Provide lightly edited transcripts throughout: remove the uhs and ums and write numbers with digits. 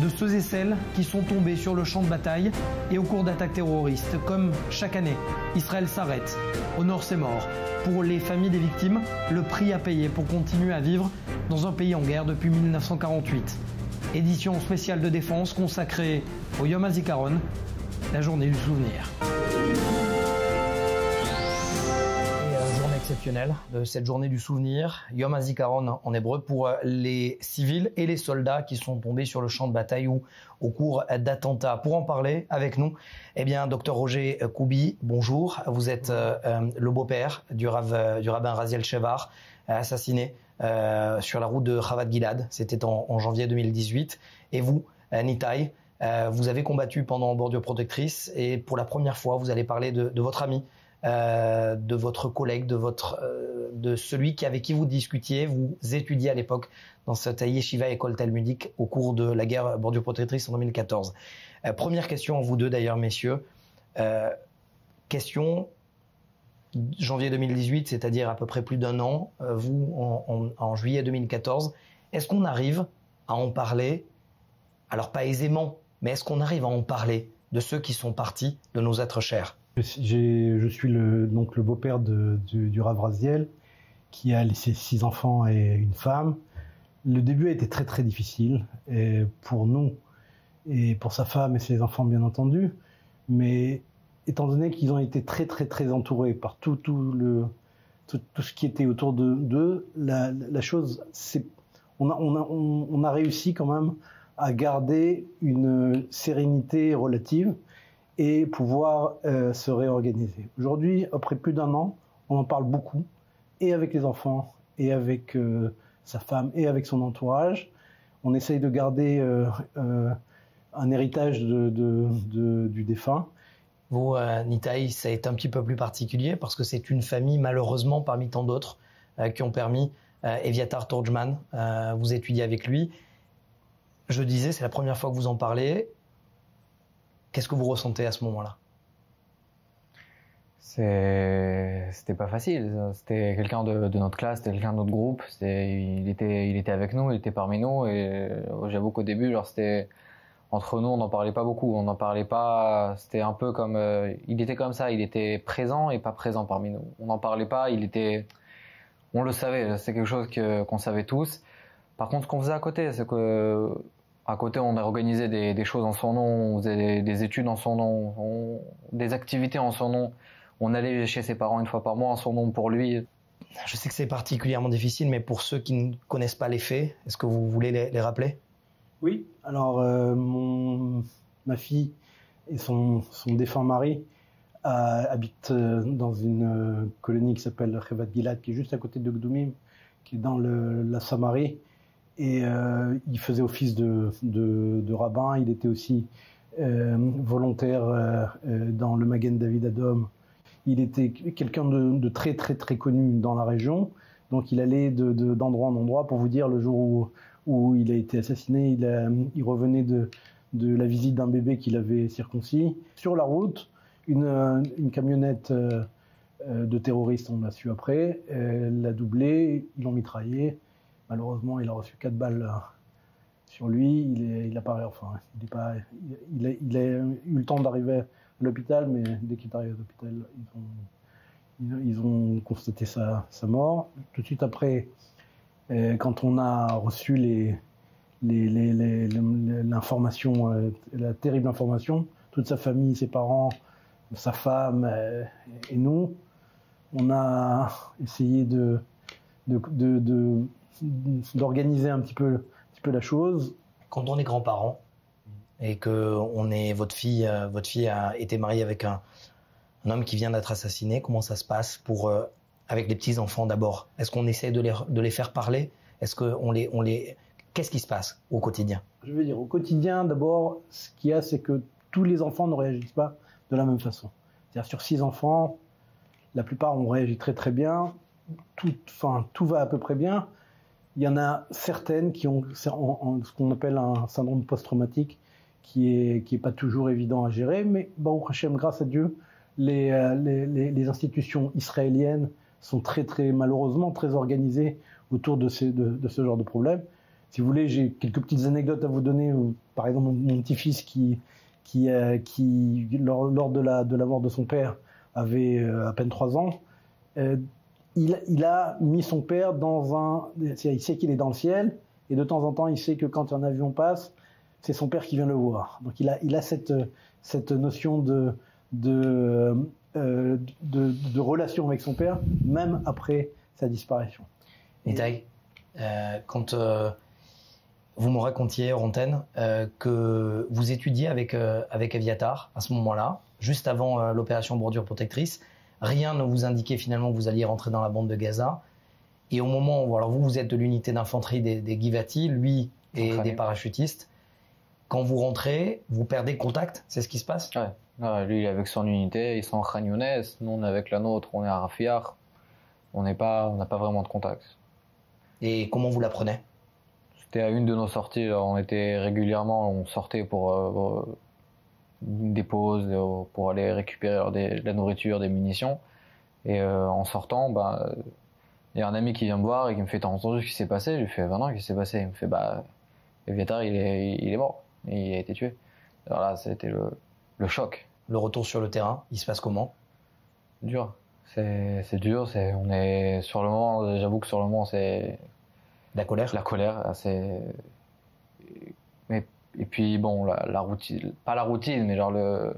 de ceux et celles qui sont tombés sur le champ de bataille et au cours d'attaques terroristes. Comme chaque année, Israël s'arrête. Au nord, c'est mort. Pour les familles des victimes, le prix à payer pour continuer à vivre dans un pays en guerre depuis 1948. Édition spéciale de défense consacrée au Yom HaZikaron, la journée du souvenir. Journée exceptionnelle de cette journée du souvenir, Yom HaZikaron en hébreu, pour les civils et les soldats qui sont tombés sur le champ de bataille ou au cours d'attentats. Pour en parler avec nous, Dr Roger Koubi, bonjour. Vous êtes le beau-père du rabbin Raziel Shevar, assassiné sur la route de Chavad Gilad. C'était en janvier 2018. Et vous, Nitai, vous avez combattu pendant Bordure Protectrice et pour la première fois, vous allez parler de votre ami, de votre collègue, de celui avec qui vous discutiez, vous étudiez à l'époque dans cette yeshiva école talmudique au cours de la guerre Bordure Protectrice en 2014. Première question à vous deux d'ailleurs, messieurs. Question janvier 2018, c'est-à-dire à peu près plus d'un an, vous en juillet 2014. Est-ce qu'on arrive à en parler, alors pas aisément, mais est-ce qu'on arrive à en parler de ceux qui sont partis, de nos êtres chers? Je suis le beau-père du Rav Raziel, qui a laissé 6 enfants et une femme. Le début a été très très difficile et pour nous et pour sa femme et ses enfants bien entendu, mais étant donné qu'ils ont été très très très entourés par tout ce qui était autour d'eux, la chose, on a réussi quand même à garder une sérénité relative et pouvoir se réorganiser. Aujourd'hui, après plus d'un an, on en parle beaucoup, et avec les enfants, et avec sa femme, et avec son entourage. On essaye de garder un héritage du défunt. Vous, Nitai, ça a été un petit peu plus particulier parce que c'est une famille, malheureusement, parmi tant d'autres, qui ont permis Eviatar Torjman, vous étudiez avec lui. Je disais, c'est la première fois que vous en parlez. Qu'est-ce que vous ressentez à ce moment-là? C'était pas facile. C'était quelqu'un de notre classe, c'était quelqu'un de notre groupe. Il était avec nous, il était parmi nous. Et j'avoue qu'au début, c'était entre nous, on n'en parlait pas beaucoup. On n'en parlait pas. C'était un peu comme il était comme ça. Il était présent et pas présent parmi nous. On n'en parlait pas. On le savait. C'est quelque chose qu'on savait tous. Par contre, ce qu'on faisait à côté, c'est que à côté, on a organisé des choses en son nom, on faisait des études en son nom, des activités en son nom. On allait chez ses parents une fois par mois en son nom pour lui. Je sais que c'est particulièrement difficile, mais pour ceux qui ne connaissent pas les faits, est-ce que vous voulez les rappeler? Oui, alors ma fille et son défunt mari habitent dans une colonie qui s'appelle Chavad Gilad, qui est juste à côté de Gdoumim, qui est dans la Samarie. Et il faisait office de rabbin. Il était aussi volontaire dans le Magen David Adom. Il était quelqu'un de très très très connu dans la région. Donc il allait d'endroit en endroit. Pour vous dire, le jour où il a été assassiné, il revenait de la visite d'un bébé qu'il avait circoncis. Sur la route, une camionnette de terroristes, on l'a su après, l'a doublé, ils l'ont mitraillé. Malheureusement, il a reçu 4 balles sur lui. Il apparaît, enfin, il a eu le temps d'arriver à l'hôpital, mais dès qu'il est arrivé à l'hôpital, ils ont constaté sa mort. Tout de suite après, quand on a reçu l'information, la terrible information, toute sa famille, ses parents, sa femme et nous, on a essayé d'organiser un petit peu la chose. Quand on est grands-parents et que votre fille a été mariée avec un homme qui vient d'être assassiné, comment ça se passe avec les petits enfants d'abord? Est-ce qu'on essaie de les faire parler? Est-ce qu'on qu'est-ce qui se passe au quotidien? Je veux dire, au quotidien, d'abord, ce qu'il y a, c'est que tous les enfants ne réagissent pas de la même façon. C'est-à-dire, sur 6 enfants, la plupart ont réagi très très bien. Tout va à peu près bien. Il y en a certaines qui ont ce qu'on appelle un syndrome post-traumatique qui est pas toujours évident à gérer, mais Baruch Hashem, grâce à Dieu, les institutions israéliennes sont très malheureusement très organisées autour de ce genre de problème. Si vous voulez, j'ai quelques petites anecdotes à vous donner. Par exemple, mon petit-fils qui lors de la mort de son père, avait à peine 3 ans. Il a mis son père il sait qu'il est dans le ciel, et de temps en temps, il sait que quand un avion passe, c'est son père qui vient le voir. Donc il a cette notion de relation avec son père, même après sa disparition. Nitaï, quand vous me racontiez hors antenne que vous étudiez avec Eviatar à ce moment-là, juste avant l'opération Bordure Protectrice, rien ne vous indiquait finalement que vous alliez rentrer dans la bande de Gaza. Et au moment où alors vous êtes de l'unité d'infanterie des Givati, lui est des parachutistes. Quand vous rentrez, vous perdez contact, c'est ce qui se passe? Ouais. Ouais, lui, il est avec son unité, ils sont en Khan Younes, nous on est avec la nôtre, on est à Rafiah. On n'a pas vraiment de contact. Et comment vous l'apprenez? C'était à une de nos sorties, là, on sortait pour des pauses, pour aller récupérer de la nourriture, des munitions. Et en sortant, y a un ami qui vient me voir et qui me fait « T'as entendu ce qui s'est passé ?» Je lui fais « non, qu'est-ce qui s'est passé ?» Il me fait « Eviatar, il est mort, il a été tué. » Alors là, c'était le choc. Le retour sur le terrain, il se passe comment? Dur. C'est dur, on est sur le moment, j'avoue que sur le moment c'est la colère. La colère, et puis bon, la routine, pas la routine, mais genre le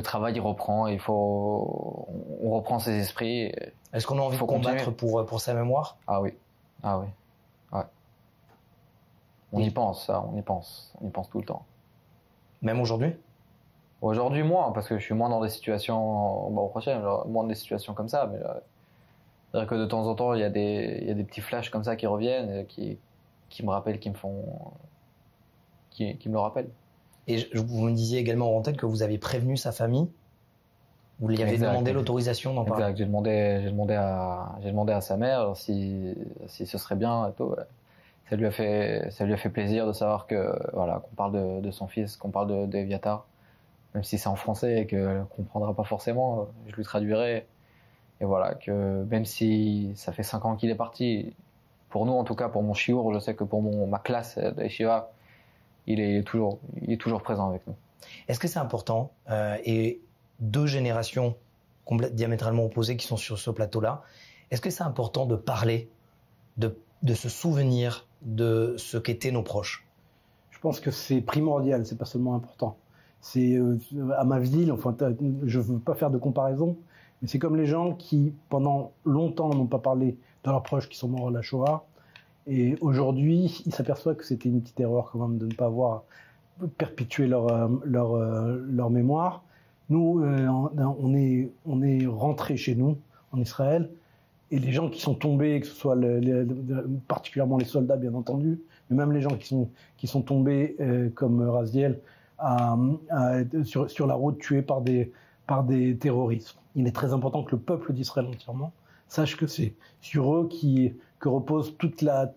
travail il reprend, on reprend ses esprits. Est-ce qu'on a envie de combattre pour sa mémoire? Ah oui, ouais. On y pense, on y pense tout le temps. Même aujourd'hui? Aujourd'hui, moins, parce que je suis moins dans des situations, au prochain, moins des situations comme ça, mais c'est-à-dire que de temps en temps, il y a des petits flashs comme ça qui reviennent, qui me rappellent, qui me le rappellent. Et vous me disiez également en antenne que vous avez prévenu sa famille? Vous lui avez demandé l'autorisation d'en parler? Exact, j'ai demandé à sa mère si ce serait bien et tout. Ça lui a fait plaisir de savoir que, voilà, qu'on parle de son fils, qu'on parle d'Eviatar. Même si c'est en français et qu'elle ne comprendra pas forcément, je lui traduirai. Et voilà, que même si ça fait 5 ans qu'il est parti, pour nous en tout cas, pour mon chiour, je sais que pour ma classe de Yeshiva, il est toujours présent avec nous. Est-ce que c'est important, et 2 générations diamétralement opposées qui sont sur ce plateau-là, est-ce que c'est important de parler, de se souvenir de ce qu'étaient nos proches? Je pense que c'est primordial, c'est pas seulement important. C'est à ma ville, enfin, je veux pas faire de comparaison, mais c'est comme les gens qui, pendant longtemps, n'ont pas parlé de leurs proches qui sont morts à la Shoah, et aujourd'hui, ils s'aperçoivent que c'était une petite erreur quand même de ne pas avoir perpétué leur mémoire. Nous, on est rentrés chez nous, en Israël, et les gens qui sont tombés, que ce soit particulièrement les soldats, bien entendu, mais même les gens qui sont tombés, comme Raziel, sur la route, tués par des terroristes. Il est très important que le peuple d'Israël entièrement sache que c'est sur eux que repose toute la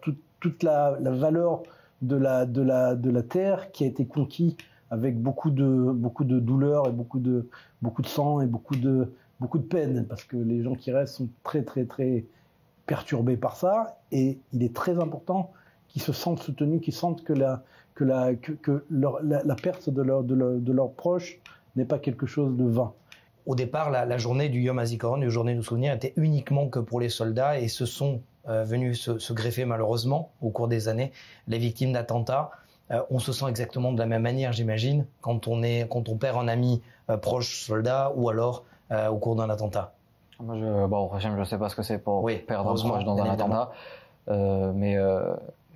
valeur de la terre qui a été conquise avec beaucoup de douleur et beaucoup de sang et beaucoup de peine, parce que les gens qui restent sont très très très perturbés par ça, et il est très important qu'ils se sentent soutenus, qu'ils sentent que la perte de leurs proches n'est pas quelque chose de vain. Au départ, la journée du Yom HaZikaron, la journée du souvenir, était uniquement que pour les soldats, et se sont venus se greffer malheureusement au cours des années les victimes d'attentats. On se sent exactement de la même manière, j'imagine, quand on perd un ami proche soldat, ou alors au cours d'un attentat. Moi, je ne sais pas ce que c'est pour perdre un proche dans un attentat, mais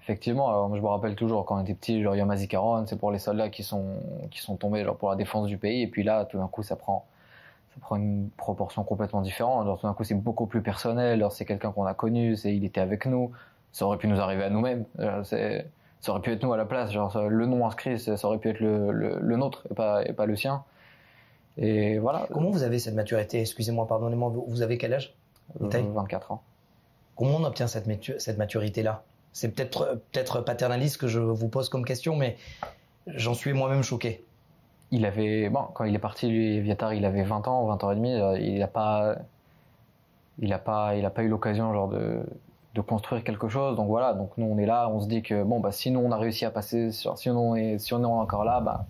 effectivement, alors, je me rappelle toujours quand on était petit, genre Yom HaZikaron, c'est pour les soldats qui sont tombés genre pour la défense du pays, et puis là, tout d'un coup, ça prend une proportion complètement différente. Genre, tout d'un coup, c'est beaucoup plus personnel. Alors, c'est quelqu'un qu'on a connu, il était avec nous. Ça aurait pu nous arriver à nous-mêmes. Ça aurait pu être nous à la place. Genre, le nom inscrit, ça aurait pu être le nôtre et pas le sien. Et voilà. Comment vous avez cette maturité? Excusez-moi, pardonnez-moi. Vous avez quel âge? 24 ans. Comment on obtient cette maturité-là? C'est peut-être paternaliste que je vous pose comme question, mais j'en suis moi-même choqué. Quand il est parti, lui, Eviatar, il avait 20 ans et demi, il n'a pas eu l'occasion, genre, construire quelque chose. Donc voilà, donc nous on est là, on se dit que bon, bah, si nous on a réussi à passer, si on est encore là, bah,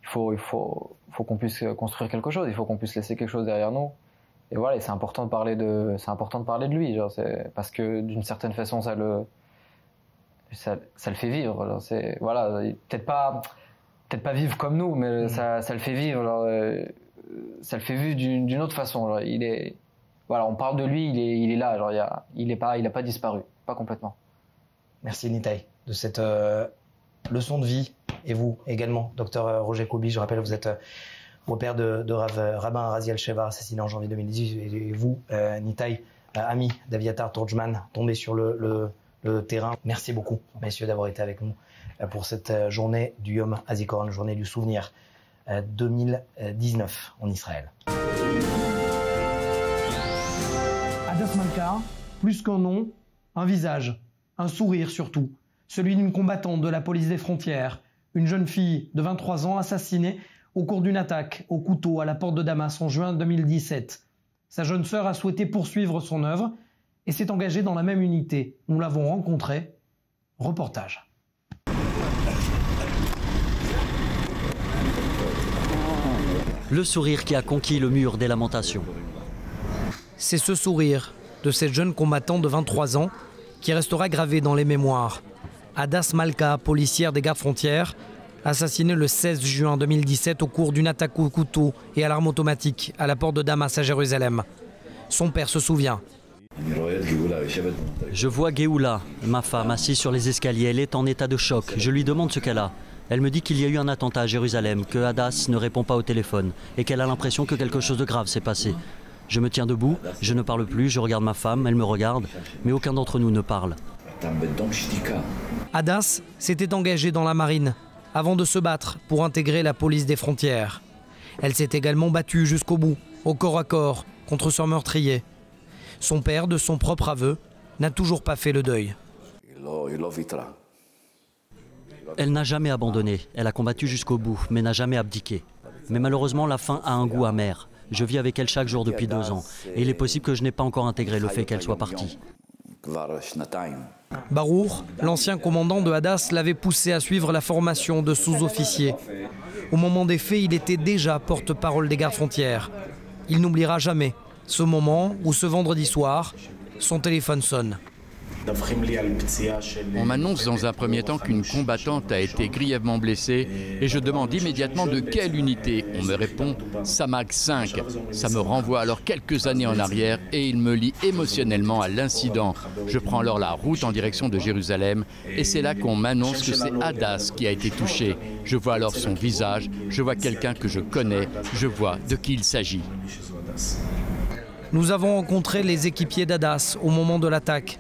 il faut qu'on puisse construire quelque chose, il faut qu'on puisse laisser quelque chose derrière nous. Et voilà, et c'est important de parler de lui, genre, parce que d'une certaine façon ça le fait vivre. Alors voilà, peut-être pas vivre comme nous, mais ça le fait vivre. Alors, ça le fait vivre d'une autre façon. Alors, voilà, on parle de lui, il est là. Genre, il a pas disparu, pas complètement. Merci Nitaï de cette leçon de vie, et vous également, docteur Roger Koubi. Je rappelle, vous êtes beau-père de Rabbin Raziel Sheva, assassiné en janvier 2018, et vous, Nitaï, ami d'Aviatar Turjman, tombé sur le terrain. Merci beaucoup, messieurs, d'avoir été avec nous pour cette journée du Yom HaZikaron, journée du souvenir 2019 en Israël. Hadass Malka, plus qu'un nom, un visage, un sourire surtout, celui d'une combattante de la police des frontières, une jeune fille de 23 ans assassinée au cours d'une attaque au couteau à la porte de Damas en juin 2017. Sa jeune sœur a souhaité poursuivre son œuvre et s'est engagée dans la même unité. Nous l'avons rencontrée. Reportage. Le sourire qui a conquis le mur des lamentations. C'est ce sourire de cette jeune combattante de 23 ans qui restera gravé dans les mémoires. Hadass Malka, policière des gardes-frontières, assassinée le 16 juin 2017 au cours d'une attaque au couteau et à l'arme automatique à la porte de Damas à Jérusalem. Son père se souvient. Je vois Géoula, ma femme, assise sur les escaliers. Elle est en état de choc. Je lui demande ce qu'elle a. Elle me dit qu'il y a eu un attentat à Jérusalem, que Hadass ne répond pas au téléphone et qu'elle a l'impression que quelque chose de grave s'est passé. Je me tiens debout, je ne parle plus, je regarde ma femme, elle me regarde, mais aucun d'entre nous ne parle. Hadass s'était engagée dans la marine avant de se battre pour intégrer la police des frontières. Elle s'est également battue jusqu'au bout, au corps à corps, contre son meurtrier. Son père, de son propre aveu, n'a toujours pas fait le deuil. Elle n'a jamais abandonné, elle a combattu jusqu'au bout, mais n'a jamais abdiqué. Mais malheureusement, la fin a un goût amer. Je vis avec elle chaque jour depuis 2 ans, et il est possible que je n'ai pas encore intégré le fait qu'elle soit partie. Barour, l'ancien commandant de Hadass, l'avait poussé à suivre la formation de sous-officier. Au moment des faits, il était déjà porte-parole des gardes-frontières. Il n'oubliera jamais ce moment où, ce vendredi soir, son téléphone sonne. On m'annonce dans un premier temps qu'une combattante a été grièvement blessée et je demande immédiatement de quelle unité. On me répond Samag 5. Ça me renvoie alors quelques années en arrière et il me lie émotionnellement à l'incident. Je prends alors la route en direction de Jérusalem et c'est là qu'on m'annonce que c'est Hadass qui a été touché. Je vois alors son visage, je vois quelqu'un que je connais, je vois de qui il s'agit. Nous avons rencontré les équipiers d'Hadass au moment de l'attaque.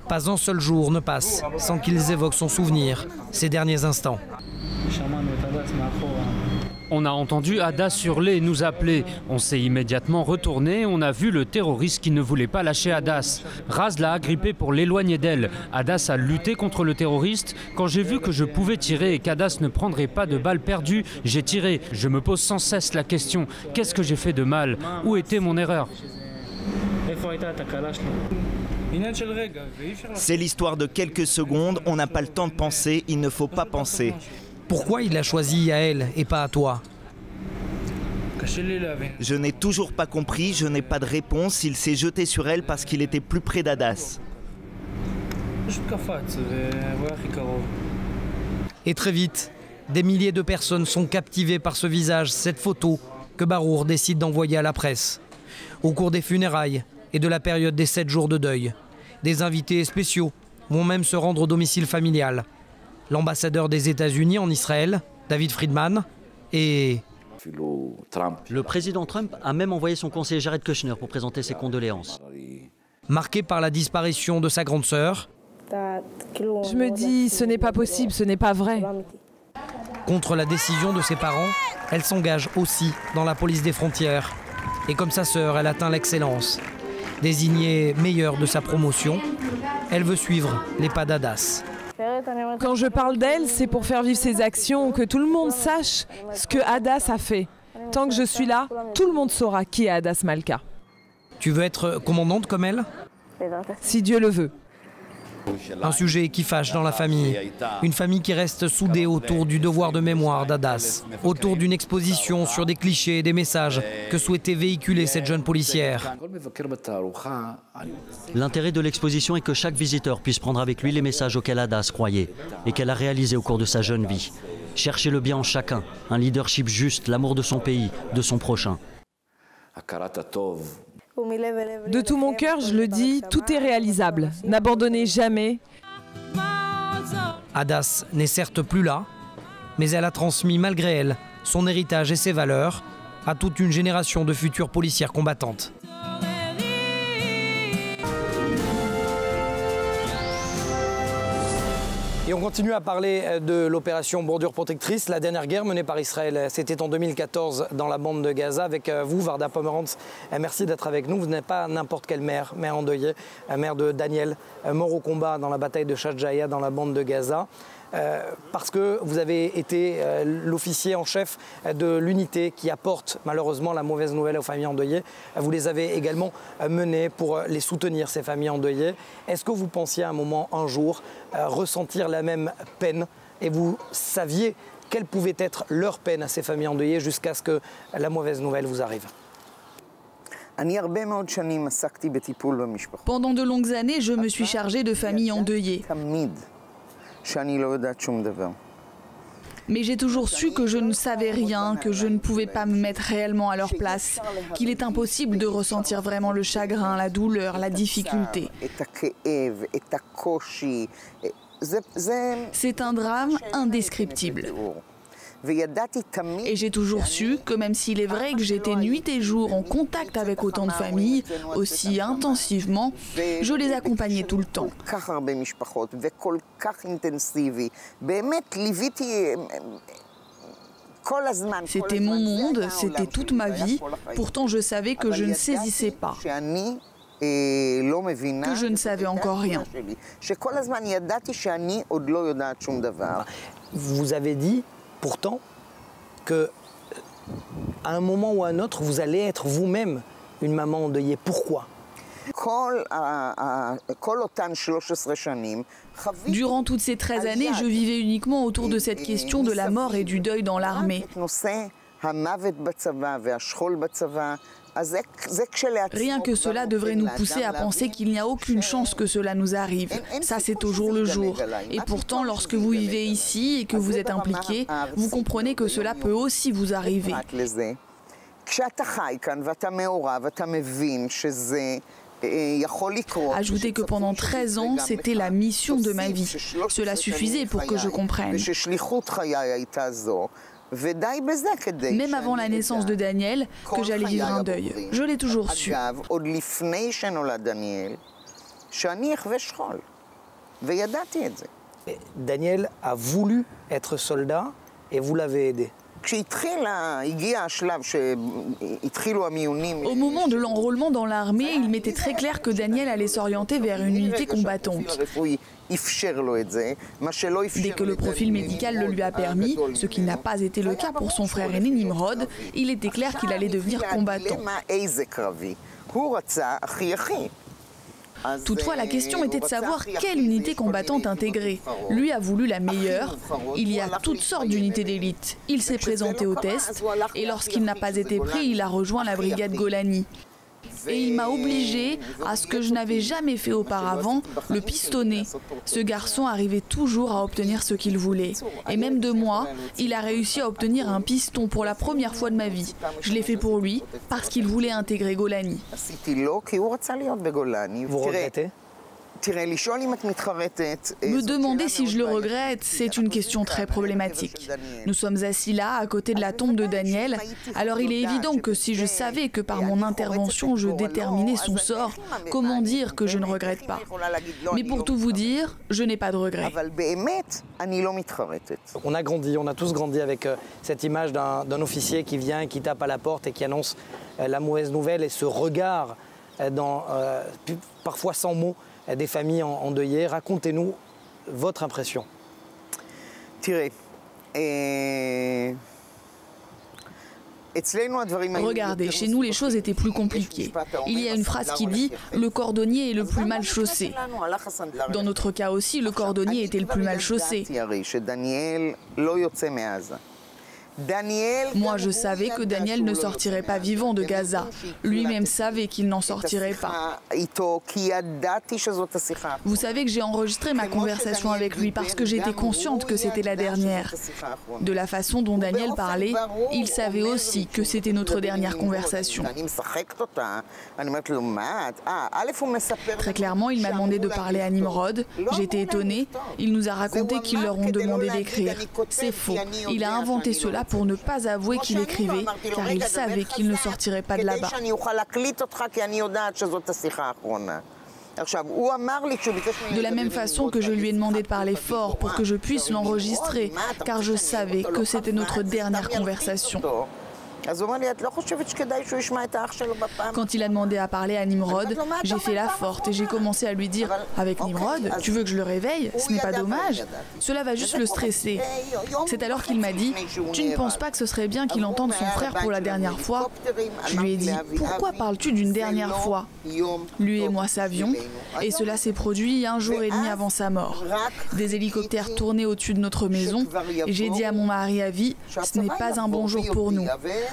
Pas un seul jour ne passe sans qu'ils évoquent son souvenir, ces derniers instants. On a entendu Hadass hurler, nous appeler. On s'est immédiatement retourné, on a vu le terroriste qui ne voulait pas lâcher Hadass. Raz l'a agrippé pour l'éloigner d'elle. Hadass a lutté contre le terroriste. Quand j'ai vu que je pouvais tirer et qu'Hadass ne prendrait pas de balles perdues, j'ai tiré. Je me pose sans cesse la question, qu'est-ce que j'ai fait de mal? Où était mon erreur? C'est l'histoire de quelques secondes, on n'a pas le temps de penser, il ne faut pas penser. Pourquoi il l'a choisi à elle et pas à toi? Je n'ai toujours pas compris, je n'ai pas de réponse, il s'est jeté sur elle parce qu'il était plus près d'Hadass. Et très vite, des milliers de personnes sont captivées par ce visage, cette photo que Barour décide d'envoyer à la presse. Au cours des funérailles et de la période des 7 jours de deuil, des invités spéciaux vont même se rendre au domicile familial. L'ambassadeur des États-Unis en Israël, David Friedman, et... Le président Trump a même envoyé son conseiller Jared Kushner pour présenter ses condoléances. Marqué par la disparition de sa grande sœur, je me dis, ce n'est pas possible, ce n'est pas vrai. Contre la décision de ses parents, elle s'engage aussi dans la police des frontières. Et comme sa sœur, elle atteint l'excellence. Désignée meilleure de sa promotion, elle veut suivre les pas d'Hadass. Quand je parle d'elle, c'est pour faire vivre ses actions, que tout le monde sache ce que Hadass a fait. Tant que je suis là, tout le monde saura qui est Hadass Malka. Tu veux être commandante comme elle? si Dieu le veut. Un sujet qui fâche dans la famille. Une famille qui reste soudée autour du devoir de mémoire d'Hadas, autour d'une exposition sur des clichés et des messages que souhaitait véhiculer cette jeune policière. L'intérêt de l'exposition est que chaque visiteur puisse prendre avec lui les messages auxquels Hadas croyait et qu'elle a réalisés au cours de sa jeune vie. Chercher le bien en chacun, un leadership juste, l'amour de son pays, de son prochain. De tout mon cœur, je le dis, tout est réalisable. N'abandonnez jamais. Hadas n'est certes plus là, mais elle a transmis malgré elle son héritage et ses valeurs à toute une génération de futures policières combattantes. Et on continue à parler de l'opération Bordure Protectrice. La dernière guerre menée par Israël, c'était en 2014 dans la bande de Gaza. Avec vous, Varda Pomerantz, merci d'être avec nous. Vous n'êtes pas n'importe quelle mère endeuillée, mère de Daniel, mort au combat dans la bataille de Shadjaya dans la bande de Gaza. Parce que vous avez été l'officier en chef de l'unité qui apporte malheureusement la mauvaise nouvelle aux familles endeuillées. Vous les avez également menés pour les soutenir, ces familles endeuillées. Est-ce que vous pensiez à un moment, un jour, ressentir la même peine et vous saviez quelle pouvait être leur peine à ces familles endeuillées jusqu'à ce que la mauvaise nouvelle vous arrive ? Pendant de longues années, je me suis chargée de familles endeuillées. Mais j'ai toujours su que je ne savais rien, que je ne pouvais pas me mettre réellement à leur place, qu'il est impossible de ressentir vraiment le chagrin, la douleur, la difficulté. C'est un drame indescriptible. Et j'ai toujours su que même s'il est vrai que j'étais nuit et jour en contact avec autant de familles, aussi intensivement, je les accompagnais tout le temps. C'était mon monde, c'était toute ma vie, pourtant je savais que je ne saisissais pas, que je ne savais encore rien. Vous avez dit pourtant qu'à un moment ou à un autre, vous allez être vous-même une maman endeuillée. Pourquoi ? Durant toutes ces 13 années, je vivais uniquement autour de cette question de la mort et du deuil dans l'armée. Rien que cela devrait nous pousser à penser qu'il n'y a aucune chance que cela nous arrive. Ça, c'est au jour le jour. Et pourtant, lorsque vous vivez ici et que vous êtes impliqué, vous comprenez que cela peut aussi vous arriver. Ajoutez que pendant 13 ans, c'était la mission de ma vie. Cela suffisait pour que je comprenne. Même avant la naissance de Daniel, que j'allais vivre un deuil. Je l'ai toujours su. Daniel a voulu être soldat et vous l'avez aidé. Au moment de l'enrôlement dans l'armée, il m'était très clair que Daniel allait s'orienter vers une unité combattante. Dès que le profil médical le lui a permis, ce qui n'a pas été le cas pour son frère aîné Nimrod, il était clair qu'il allait devenir combattant. Toutefois, la question était de savoir quelle unité combattante intégrer. Lui a voulu la meilleure. Il y a toutes sortes d'unités d'élite. Il s'est présenté au test et lorsqu'il n'a pas été pris, il a rejoint la brigade Golani. Et il m'a obligé à ce que je n'avais jamais fait auparavant, le pistonner. Ce garçon arrivait toujours à obtenir ce qu'il voulait. Et même de moi, il a réussi à obtenir un piston pour la première fois de ma vie. Je l'ai fait pour lui parce qu'il voulait intégrer Golani. Vous regrettez ? Me demander si je le regrette, c'est une question très problématique. Nous sommes assis là, à côté de la tombe de Daniel, alors il est évident que si je savais que par mon intervention je déterminais son sort, comment dire que je ne regrette pas? Mais pour tout vous dire, je n'ai pas de regrets. On a grandi, on a tous grandi avec cette image d'un officier qui vient, qui tape à la porte et qui annonce la mauvaise nouvelle et ce regard parfois sans mots, des familles endeuillées. Racontez-nous votre impression. Regardez, chez nous les choses étaient plus compliquées. Il y a une phrase qui dit « le cordonnier est le plus mal chaussé ». Dans notre cas aussi, le cordonnier était le plus mal chaussé. Moi, je savais que Daniel ne sortirait pas vivant de Gaza. Lui-même savait qu'il n'en sortirait pas. Vous savez que j'ai enregistré ma conversation avec lui parce que j'étais consciente que c'était la dernière. De la façon dont Daniel parlait, il savait aussi que c'était notre dernière conversation. Très clairement, il m'a demandé de parler à Nimrod. J'étais étonnée. Il nous a raconté qu'ils leur ont demandé d'écrire. C'est faux. Il a inventé cela pour ne pas avouer qu'il écrivait, car il savait qu'il ne sortirait pas de là-bas. De la même façon que je lui ai demandé de parler fort pour que je puisse l'enregistrer, car je savais que c'était notre dernière conversation. Quand il a demandé à parler à Nimrod, j'ai fait la forte et j'ai commencé à lui dire « Avec Nimrod, tu veux que je le réveille? Ce n'est pas dommage. Cela va juste le stresser. » C'est alors qu'il m'a dit « Tu ne penses pas que ce serait bien qu'il entende son frère pour la dernière fois ?» Je lui ai dit « Pourquoi parles-tu d'une dernière fois ?» Lui et moi savions, et cela s'est produit 1 jour et demi avant sa mort. Des hélicoptères tournaient au-dessus de notre maison et j'ai dit à mon mari à vie « Ce n'est pas un bon jour pour nous. »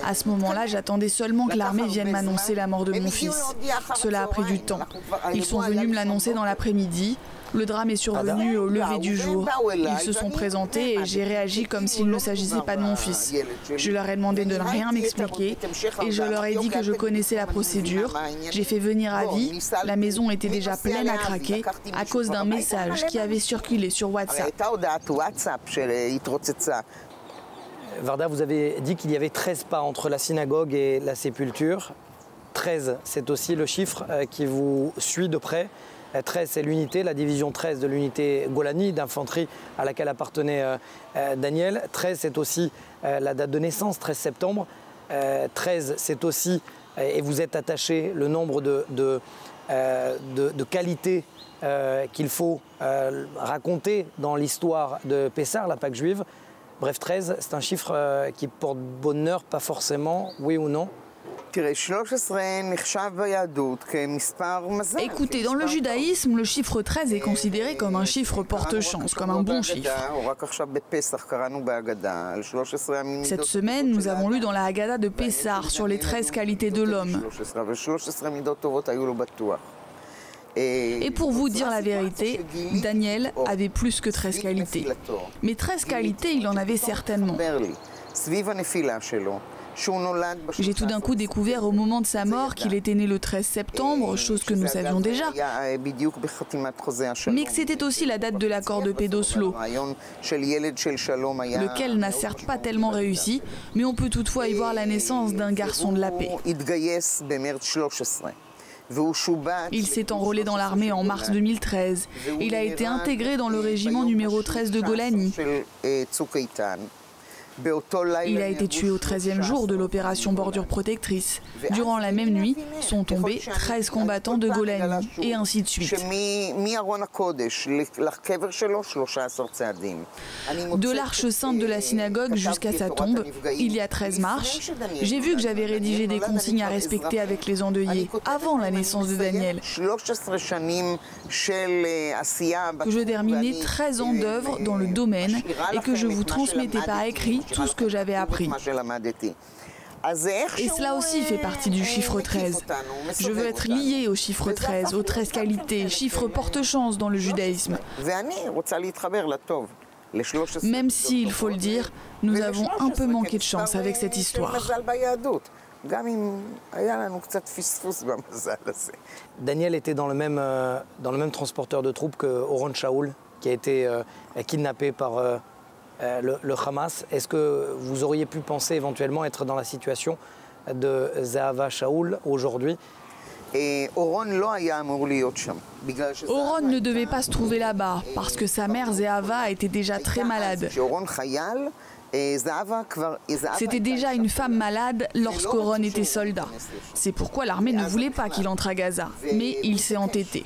À ce moment-là, j'attendais seulement que l'armée vienne m'annoncer la mort de mon fils. Cela a pris du temps. Ils sont venus me l'annoncer dans l'après-midi. Le drame est survenu au lever du jour. Ils se sont présentés et j'ai réagi comme s'il ne s'agissait pas de mon fils. Je leur ai demandé de ne rien m'expliquer et je leur ai dit que je connaissais la procédure. J'ai fait venir Avi. La maison était déjà pleine à craquer à cause d'un message qui avait circulé sur WhatsApp. Varda, vous avez dit qu'il y avait 13 pas entre la synagogue et la sépulture. 13, c'est aussi le chiffre qui vous suit de près. 13, c'est l'unité, la division 13 de l'unité Golani d'infanterie à laquelle appartenait Daniel. 13, c'est aussi la date de naissance, 13 septembre. 13, c'est aussi, et vous êtes attaché, le nombre de qualités qu'il faut raconter dans l'histoire de Pessah, la Pâque juive. Bref, 13, c'est un chiffre qui porte bonheur, pas forcément, oui ou non? Écoutez, dans le judaïsme, le chiffre 13 est considéré comme un chiffre porte-chance, comme un bon chiffre. Cette semaine, nous avons lu dans la Haggadah de Pessah sur les 13 qualités de l'homme. Et pour vous dire la vérité, Daniel avait plus que 13 qualités. Mais 13 qualités, il en avait certainement. J'ai tout d'un coup découvert au moment de sa mort qu'il était né le 13 septembre, chose que nous savions déjà, mais que c'était aussi la date de l'accord de paix d'Oslo, lequel n'a certes pas tellement réussi, mais on peut toutefois y voir la naissance d'un garçon de la paix. Il s'est enrôlé dans l'armée en mars 2013. Il a été intégré dans le régiment numéro 13 de Golani. Il a été tué au 13e jour de l'opération Bordure Protectrice. Durant la même nuit, sont tombés 13 combattants de Golani, et ainsi de suite. De l'arche sainte de la synagogue jusqu'à sa tombe, il y a 13 marches. J'ai vu que j'avais rédigé des consignes à respecter avec les endeuillés, avant la naissance de Daniel. Que je terminais 13 ans d'œuvre dans le domaine et que je vous transmettais par écrit tout ce que j'avais appris. Et cela aussi fait partie du chiffre 13. Je veux être lié au chiffre 13, aux 13 qualités, chiffre porte-chance dans le judaïsme. Même si, il faut le dire, nous avons un peu manqué de chance avec cette histoire. Daniel était dans le même transporteur de troupes que Oron Shaul, qui a été kidnappé par le Hamas. Est-ce que vous auriez pu penser éventuellement être dans la situation de Zahava Shaul aujourd'hui? Oron ne devait pas se trouver là-bas parce que sa mère Zahava était déjà très malade. C'était déjà une femme malade lorsqu'Oron était soldat. C'est pourquoi l'armée ne voulait pas qu'il entre à Gaza, mais il s'est entêté.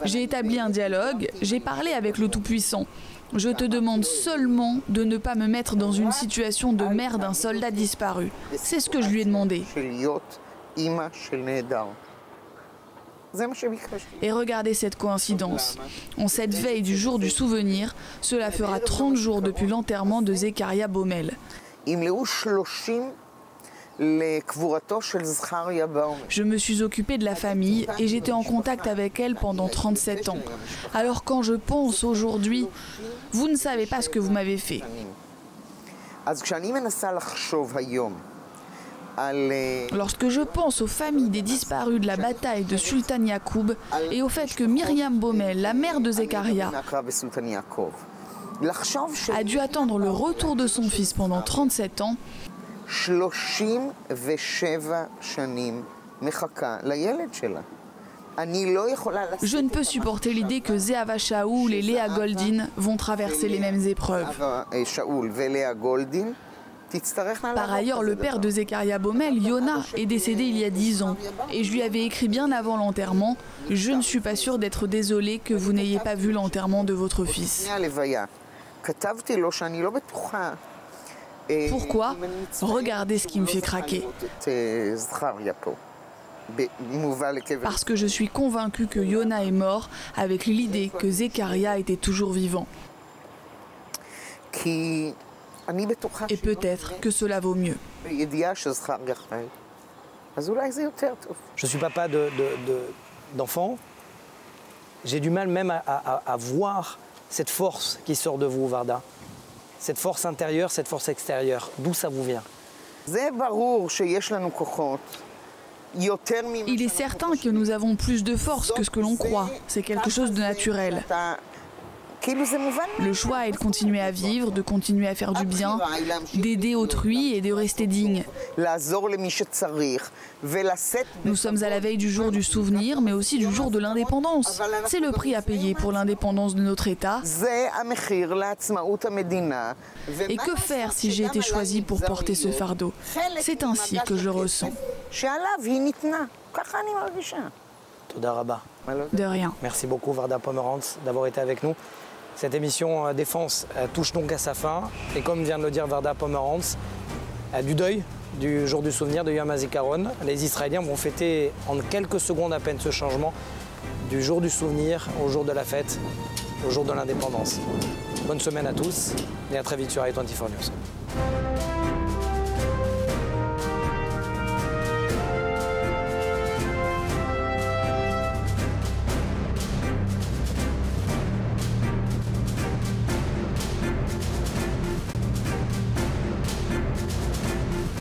J'ai établi un dialogue, j'ai parlé avec le Tout-Puissant. Je te demande seulement de ne pas me mettre dans une situation de mère d'un soldat disparu. C'est ce que je lui ai demandé. Et regardez cette coïncidence. En cette veille du jour du souvenir, cela fera 30 jours depuis l'enterrement de Zekaria Baumel. Je me suis occupée de la famille et j'étais en contact avec elle pendant 37 ans. Alors quand je pense aujourd'hui, vous ne savez pas ce que vous m'avez fait. Lorsque je pense aux familles des disparus de la bataille de Sultan Yacoub et au fait que Myriam Baumel, la mère de Zekaria, a dû attendre le retour de son fils pendant 37 ans, je ne peux supporter l'idée que Zehava Shaoul et Léa Goldin vont traverser les mêmes épreuves. Par ailleurs, le père de Zekaria Baumel, Yona, est décédé il y a 10 ans. Et je lui avais écrit bien avant l'enterrement « Je ne suis pas sûre d'être désolée que vous n'ayez pas vu l'enterrement de votre fils. » Pourquoi? Regardez ce qui me fait craquer. Parce que je suis convaincue que Yona est mort avec l'idée que Zekaria était toujours vivant. Et peut-être que cela vaut mieux. Je suis papa d'enfants. J'ai du mal même à voir cette force qui sort de vous, Varda. Cette force intérieure, cette force extérieure. D'où ça vous vient? Il est certain que nous avons plus de force que ce que l'on croit. C'est quelque chose de naturel. Le choix est de continuer à vivre, de continuer à faire du bien, d'aider autrui et de rester digne. Nous sommes à la veille du jour du souvenir, mais aussi du jour de l'indépendance. C'est le prix à payer pour l'indépendance de notre État. Et que faire si j'ai été choisie pour porter ce fardeau? C'est ainsi que je ressens. Toda Rabba. De rien. Merci beaucoup, Varda Pomerantz, d'avoir été avec nous. Cette émission Défense touche donc à sa fin. Et comme vient de le dire Varda Pomerantz, du deuil du jour du souvenir de Yom HaZikaron, les Israéliens vont fêter en quelques secondes à peine ce changement du jour du souvenir au jour de la fête, au jour de l'indépendance. Bonne semaine à tous et à très vite sur i24 News.